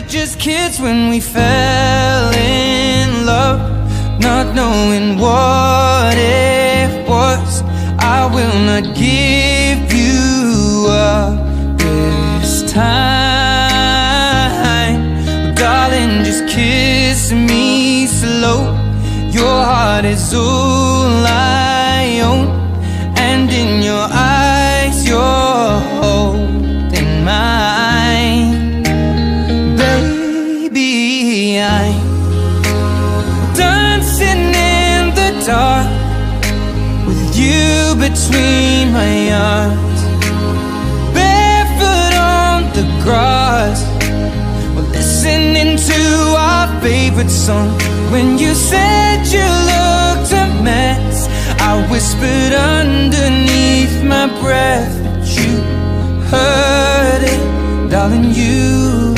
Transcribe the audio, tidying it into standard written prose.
just kids when we fell in love, not knowing what it was. I will not give you up this time, darling, just kiss me slow. Your heart is all I own, and in your eyes you're holding mine. Baby, I'm dancing in the dark with you between my arms, barefoot on the grass, we're listening to our favorite song. When you said you looked a mess, I whispered underneath my breath, but you heard it, darling, you